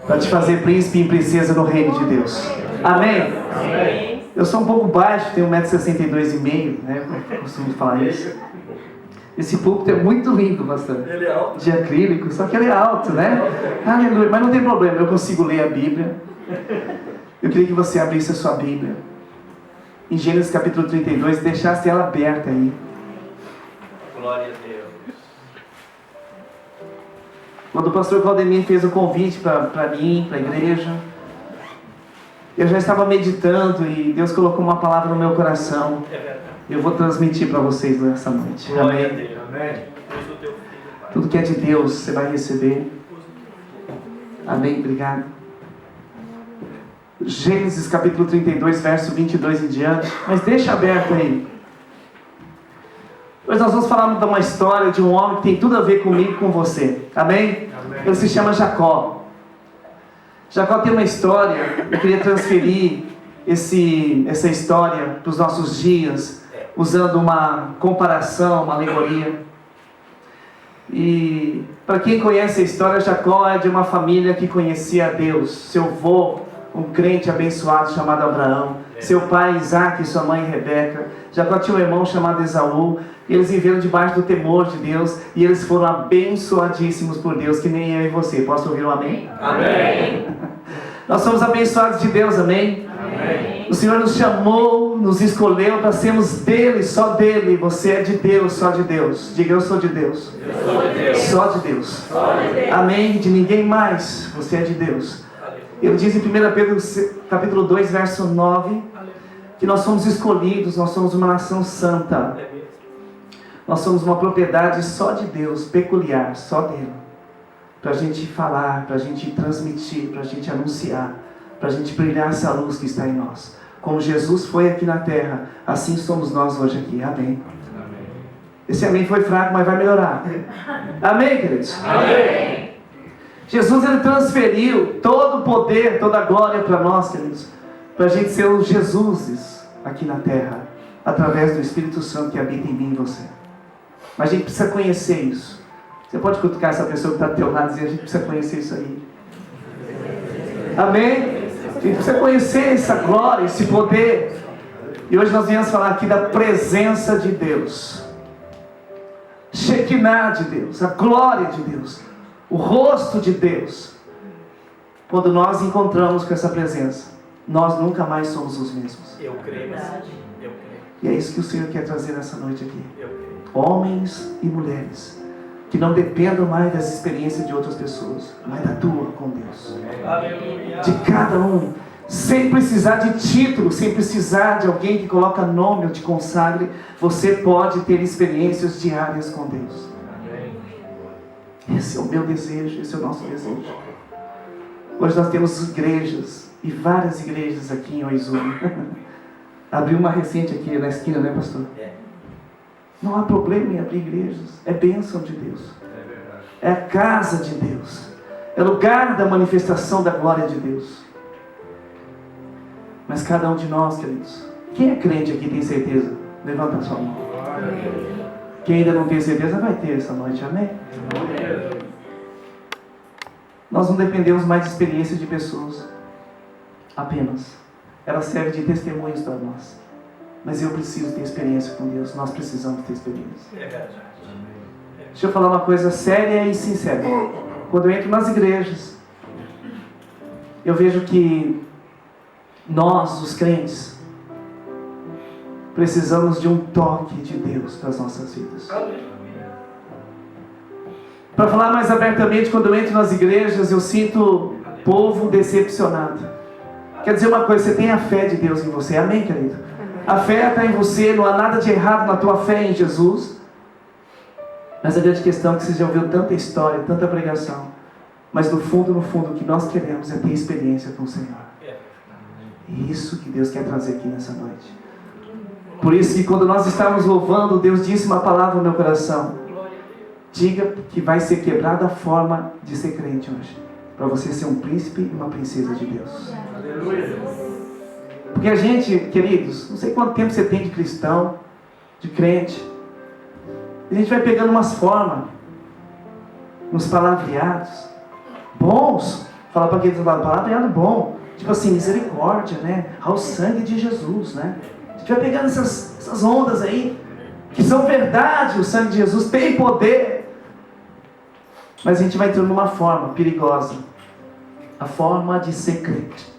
para te fazer príncipe e princesa no reino de Deus. Amém? Amém. Eu sou um pouco baixo, tenho 1,62 m, né? Eu costumo falar isso. Esse púlpito é muito lindo, pastor. Ele é alto. De acrílico, só que ele é alto, né? Aleluia. Mas não tem problema, eu consigo ler a Bíblia. Eu queria que você abrisse a sua Bíblia em Gênesis capítulo 32 e deixasse ela aberta aí. Glória a Deus. Quando o pastor Claudemir fez o convite para mim, para a igreja, eu já estava meditando e Deus colocou uma palavra no meu coração. É verdade. Eu vou transmitir para vocês nessa noite. Glória a Amém? Deus. Amém. Usa o teu filho, Pai. Tudo que é de Deus você vai receber. Amém? Obrigado. Gênesis capítulo 32, verso 22 em diante. Mas deixa aberto aí. Hoje nós vamos falar de uma história de um homem que tem tudo a ver comigo e com você. Amém? Amém. Ele se chama Jacó. Jacó tem uma história. Eu queria transferir essa história para os nossos dias, usando uma comparação, uma alegoria. E para quem conhece a história, Jacó é de uma família que conhecia a Deus. Seu avô, um crente abençoado chamado Abraão. Seu pai Isaac e sua mãe Rebeca. Jacó tinha um irmão chamado Esaú. E eles viveram debaixo do temor de Deus. E eles foram abençoadíssimos por Deus, que nem eu e você. Posso ouvir um amém? Amém. Nós somos abençoados de Deus, amém? Amém. O Senhor nos chamou, nos escolheu para sermos dele, só dele. Você é de Deus, só de Deus. Diga, eu sou de Deus. Eu sou de Deus. Só de Deus. Só de Deus. Amém? De ninguém mais. Você é de Deus. Ele diz em 1 Pedro capítulo 2, verso 9, que nós somos escolhidos, nós somos uma nação santa. Nós somos uma propriedade só de Deus, peculiar, só dele. Para a gente falar, para a gente transmitir, para a gente anunciar, para a gente brilhar essa luz que está em nós. Como Jesus foi aqui na terra, assim somos nós hoje aqui. Amém. Esse amém foi fraco, mas vai melhorar. Amém, queridos? Amém. Jesus, ele transferiu todo o poder, toda a glória para nós, queridos, para a gente ser os Jesuses aqui na terra, através do Espírito Santo que habita em mim e em você. Mas a gente precisa conhecer isso. Você pode cutucar essa pessoa que está do teu lado e dizer, a gente precisa conhecer isso aí. Amém? A gente precisa conhecer essa glória, esse poder. E hoje nós viemos falar aqui da presença de Deus. Shekinah de Deus, a glória de Deus, o rosto de Deus. Quando nós encontramos com essa presença, nós nunca mais somos os mesmos. Eu creio. Eu creio. E é isso que o Senhor quer trazer nessa noite aqui. Eu creio. Homens e mulheres que não dependam mais das experiências de outras pessoas, mas da tua com Deus. Aleluia. De cada um, sem precisar de título, sem precisar de alguém que coloca nome ou te consagre, você pode ter experiências diárias com Deus. Esse é o meu desejo, esse é o nosso desejo. Hoje nós temos igrejas, e várias igrejas aqui em Oizumi. Abriu uma recente aqui na esquina, né, pastor? Não há problema em abrir igrejas, é bênção de Deus. É a casa de Deus, é lugar da manifestação da glória de Deus. Mas cada um de nós, queridos, quem é crente aqui tem certeza? Levanta a sua mão. Quem ainda não tem certeza vai ter essa noite, amém? Nós não dependemos mais de experiência de pessoas apenas. Ela serve de testemunhos para nós. Mas eu preciso ter experiência com Deus. Nós precisamos ter experiência. É verdade. Deixa eu falar uma coisa séria e sincera. Quando eu entro nas igrejas, eu vejo que nós, os crentes, precisamos de um toque de Deus para as nossas vidas. Para falar mais abertamente, quando eu entro nas igrejas, eu sinto o povo decepcionado. Quer dizer uma coisa, você tem a fé de Deus em você, amém, querido? A fé está em você, não há nada de errado na tua fé em Jesus. Mas a grande questão é que você já ouviu tanta história, tanta pregação. Mas no fundo, o que nós queremos é ter experiência com o Senhor. E isso que Deus quer trazer aqui nessa noite. Por isso que quando nós estávamos louvando, Deus disse uma palavra no meu coração. Diga que vai ser quebrada a forma de ser crente hoje. Para você ser um príncipe e uma princesa de Deus. Porque a gente, queridos, não sei quanto tempo você tem de cristão, de crente. A gente vai pegando umas formas, uns palavreados, bons, Fala para quem está falando, palavreado bom. Tipo assim, misericórdia, né? Ao sangue de Jesus, né? A gente vai pegando essas ondas aí, que são verdade, o sangue de Jesus tem poder. Mas a gente vai entrando numa forma perigosa. A forma de ser crente.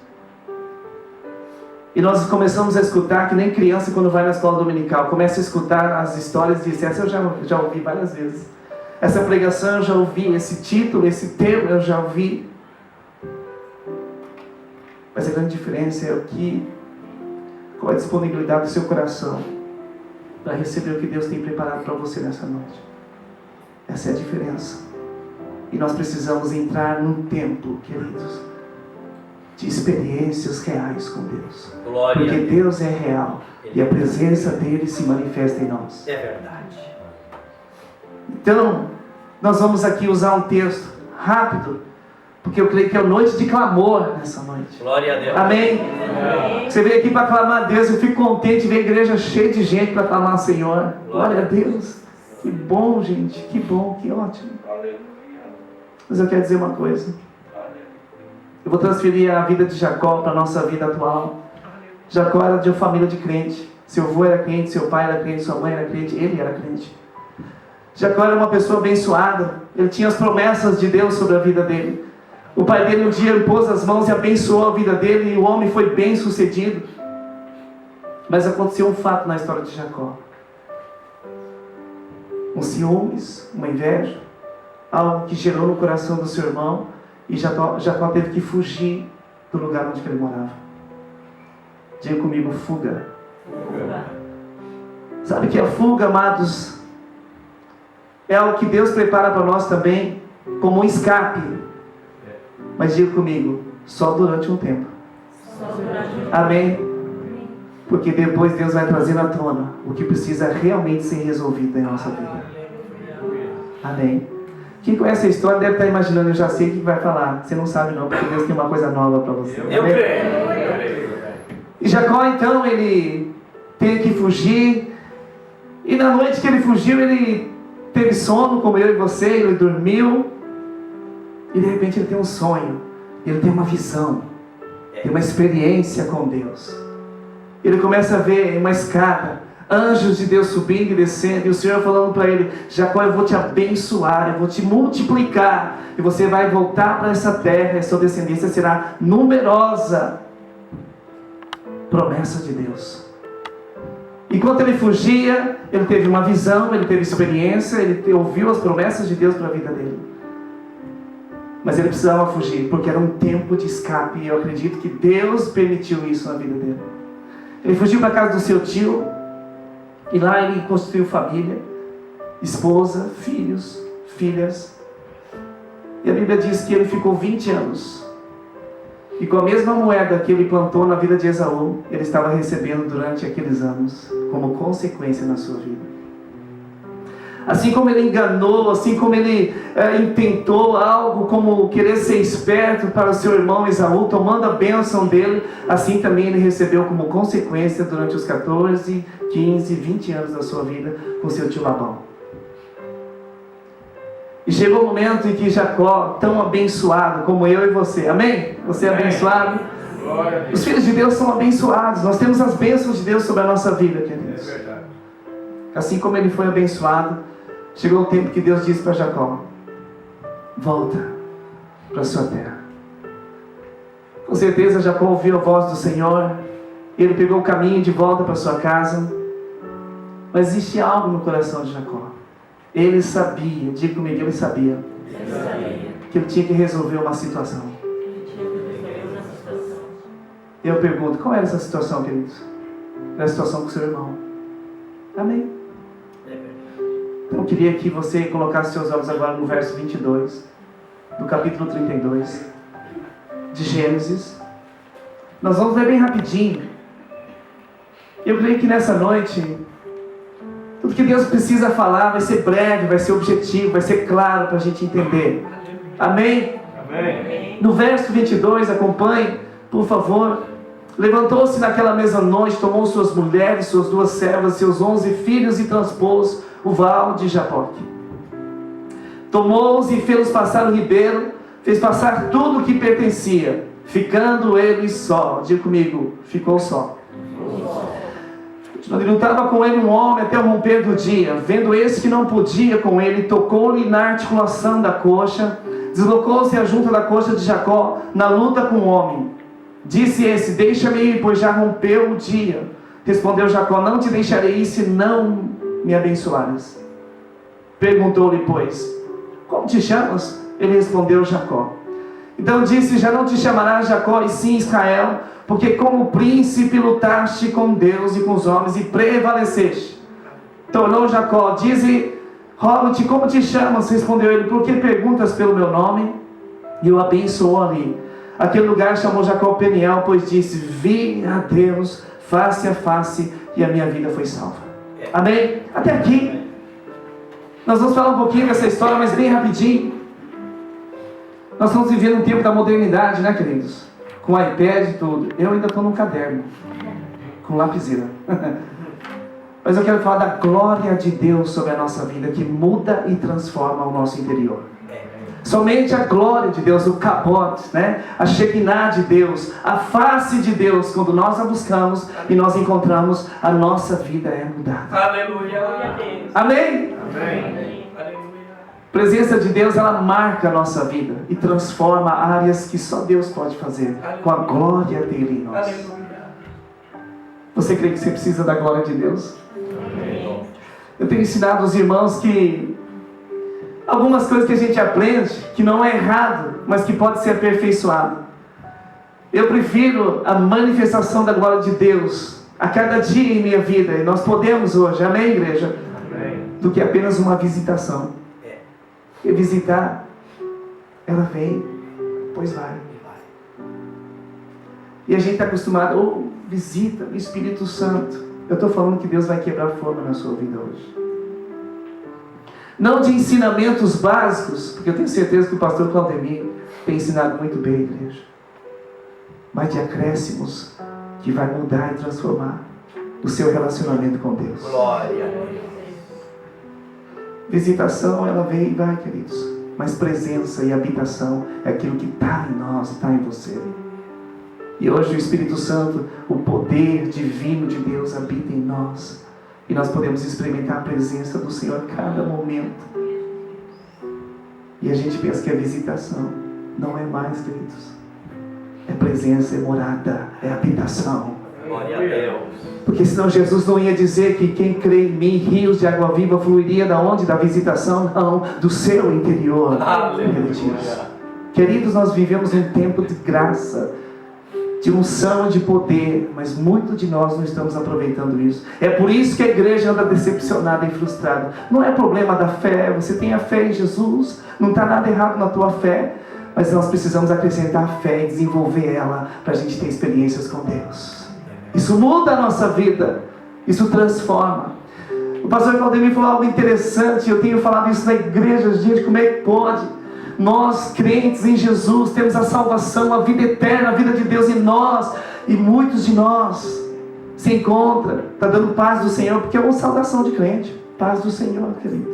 E nós começamos a escutar, que nem criança quando vai na escola dominical, começa a escutar as histórias de essa eu já ouvi várias vezes. Essa pregação eu já ouvi, esse título, esse tema eu já ouvi. Mas a grande diferença é qual é a disponibilidade do seu coração para receber o que Deus tem preparado para você nessa noite. Essa é a diferença. E nós precisamos entrar num tempo, queridos, de experiências reais com Deus. Glória. Porque Deus é real e a presença dele se manifesta em nós. É verdade. Então, nós vamos aqui usar um texto rápido, porque eu creio que é noite de clamor nessa noite. Glória a Deus. Amém? Amém. Você veio aqui para clamar a Deus, eu fico contente de ver a igreja cheia de gente para clamar ao Senhor. Glória a Deus. Que bom, gente, que bom, que ótimo. Mas eu quero dizer uma coisa. Eu vou transferir a vida de Jacó para a nossa vida atual. Jacó era de uma família de crente. Seu avô era crente, seu pai era crente, sua mãe era crente, ele era crente. Jacó era uma pessoa abençoada. Ele tinha as promessas de Deus sobre a vida dele. O pai dele um dia pôs as mãos e abençoou a vida dele, e o homem foi bem sucedido. Mas aconteceu um fato na história de Jacó. Um ciúmes, uma inveja, algo que gerou no coração do seu irmão, e Jacó teve que fugir do lugar onde ele morava. Diga comigo, fuga. Sabe que a fuga, amados, é algo que Deus prepara para nós também como um escape. Mas diga comigo, só durante um tempo. Amém? Porque depois Deus vai trazer à tona o que precisa realmente ser resolvido em nossa vida. Amém? Quem conhece a história deve estar imaginando, eu já sei o que vai falar. Você não sabe não, porque Deus tem uma coisa nova para você. Eu creio. E Jacó então, ele teve que fugir. E na noite que ele fugiu, ele teve sono, como eu e você, ele dormiu. E de repente ele tem um sonho, ele tem uma visão, tem uma experiência com Deus. Ele começa a ver uma escada, anjos de Deus subindo e descendo, e o Senhor falando para ele: Jacó, eu vou te abençoar, eu vou te multiplicar, e você vai voltar para essa terra, e sua descendência será numerosa. Promessa de Deus. Enquanto ele fugia, ele teve uma visão, ele teve experiência, ele ouviu as promessas de Deus para a vida dele. Mas ele precisava fugir, porque era um tempo de escape, e eu acredito que Deus permitiu isso na vida dele. Ele fugiu para a casa do seu tio, e lá ele construiu família, esposa, filhos, filhas. E a Bíblia diz que ele ficou 20 anos. E com a mesma moeda que ele plantou na vida de Esaú, ele estava recebendo durante aqueles anos, como consequência na sua vida. Assim como ele enganou, assim como ele intentou algo como querer ser esperto para o seu irmão Esaú, tomando a bênção dele, assim também ele recebeu como consequência durante os 14, 15, 20 anos da sua vida com seu tio Labão. E chegou o momento em que Jacó, tão abençoado como eu e você, amém? Você é abençoado? Os filhos de Deus são abençoados, nós temos as bênçãos de Deus sobre a nossa vida, queridos. Assim como ele foi abençoado, chegou o tempo que Deus disse para Jacó: volta para a sua terra. Com certeza Jacó ouviu a voz do Senhor, ele pegou o caminho de volta para sua casa. Mas existe algo no coração de Jacó. Ele sabia, diga comigo, ele sabia que ele tinha que resolver uma situação. Eu pergunto, qual era essa situação, queridos? Era a situação com o seu irmão. Amém? Então eu queria que você colocasse seus olhos agora no verso 22 do capítulo 32 de Gênesis. Nós vamos ler bem rapidinho. Eu creio que nessa noite tudo que Deus precisa falar vai ser breve, vai ser objetivo, vai ser claro para a gente entender. Amém? Amém. No verso 22, acompanhe, por favor. Levantou-se naquela mesma noite, tomou suas mulheres, suas 2 servas, seus 11 filhos e transpôs o val de Jaboque. Tomou-os e fê-los passar o ribeiro, fez passar tudo o que pertencia, ficando ele só. Diga comigo, ficou só. Quando lutava com ele um homem até o romper do dia, vendo esse que não podia com ele, tocou-lhe na articulação da coxa, deslocou-se a junta da coxa de Jacó na luta com o homem. Disse esse: deixa-me ir, pois já rompeu o dia. Respondeu Jacó: não te deixarei ir, se não me abençoares. Perguntou-lhe, pois, como te chamas? Ele respondeu: Jacó. Então disse: já não te chamarás Jacó, e sim Israel, porque como príncipe lutaste com Deus e com os homens e prevaleceste. Tornou Jacó: dize, rogo-te, como te chamas? Respondeu ele: por que perguntas pelo meu nome? E o abençoou ali. Aquele lugar chamou Jacó Peniel, pois disse: vi a Deus face a face, e a minha vida foi salva. Amém? Até aqui. Nós vamos falar um pouquinho dessa história, mas bem rapidinho. Nós estamos vivendo um tempo da modernidade, né, queridos? Com iPad e tudo. Eu ainda estou num caderno, com lapiseira. Mas eu quero falar da glória de Deus sobre a nossa vida, que muda e transforma o nosso interior. Somente a glória de Deus, o Kabod, né? A Shekinah de Deus, a face de Deus, quando nós a buscamos e nós encontramos, a nossa vida é mudada. Aleluia. Amém? Amém. A presença de Deus, ela marca a nossa vida e transforma áreas que só Deus pode fazer, com a glória dele em nós. Aleluia. Você crê que você precisa da glória de Deus? Amém. Eu tenho ensinado aos irmãos que algumas coisas que a gente aprende, que não é errado, mas que pode ser aperfeiçoado. Eu prefiro a manifestação da glória de Deus a cada dia em minha vida, e nós podemos hoje, amém, igreja? Amém. Do que apenas uma visitação. E visitar, ela vem, pois vai. E a gente está acostumado, visita o Espírito Santo. Eu estou falando que Deus vai quebrar forma na sua vida hoje. Não de ensinamentos básicos, porque eu tenho certeza que o pastor Claudemir tem ensinado muito bem a igreja, mas de acréscimos que vai mudar e transformar o seu relacionamento com Deus. Glória a Deus. Visitação, ela vem e vai, queridos, mas presença e habitação é aquilo que está em nós, está em você. E hoje o Espírito Santo, o poder divino de Deus habita em nós, e nós podemos experimentar a presença do Senhor a cada momento. E a gente pensa que a visitação não é mais, queridos, é presença, é morada, é habitação. Glória a Deus. Porque senão Jesus não ia dizer que quem crê em mim, rios de água viva fluiria da onde? Da visitação? Não, do seu interior. Ele diz. Queridos, nós vivemos um tempo de graça, de unção, de poder, mas muito de nós não estamos aproveitando isso. É por isso que a igreja anda decepcionada e frustrada. Não é problema da fé, você tem a fé em Jesus, não está nada errado na tua fé, mas nós precisamos acrescentar a fé e desenvolver ela para a gente ter experiências com Deus. Isso muda a nossa vida, isso transforma. O pastor Claudemir falou algo interessante, eu tenho falado isso na igreja, gente, como é que pode? Nós, crentes em Jesus, temos a salvação, a vida eterna, a vida de Deus em nós, e muitos de nós se encontram, está dando paz do Senhor, porque é uma saudação de crente, paz do Senhor, querido.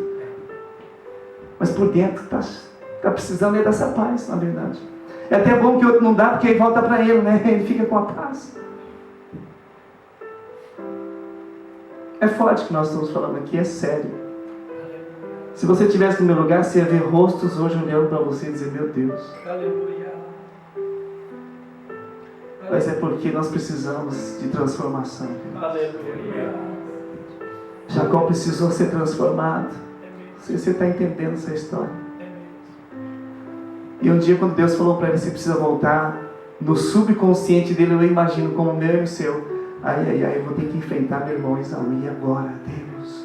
Mas por dentro está precisando dessa paz, na verdade. É até bom que o outro não dá, porque aí volta para ele, né? Ele fica com a paz. É forte o que nós estamos falando aqui, é sério. Se você estivesse no meu lugar, você ia ver rostos hoje olhando para você e dizer: meu Deus. Aleluia. Mas é porque nós precisamos de transformação. Aleluia. Jacó precisou ser transformado. Você está entendendo essa história? E um dia, quando Deus falou para ele: você precisa voltar, no subconsciente dele, eu imagino como o meu e o seu. Ai, eu vou ter que enfrentar meu irmão Esaú. E agora, Deus?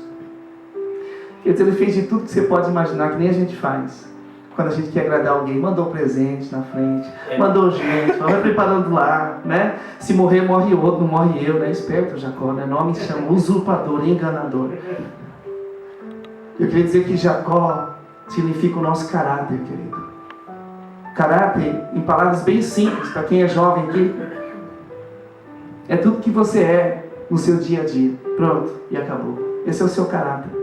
Quer dizer, ele fez de tudo que você pode imaginar, que nem a gente faz. Quando a gente quer agradar alguém, mandou presente na frente, mandou gente, vai preparando lá, né? Se morrer, morre outro, não morre eu, né? Esperto Jacó, né? Nome se chama usurpador, enganador. Eu queria dizer que Jacó significa o nosso caráter, querido. Caráter, em palavras bem simples, para quem é jovem aqui, é tudo que você é no seu dia a dia. Pronto, e acabou. Esse é o seu caráter.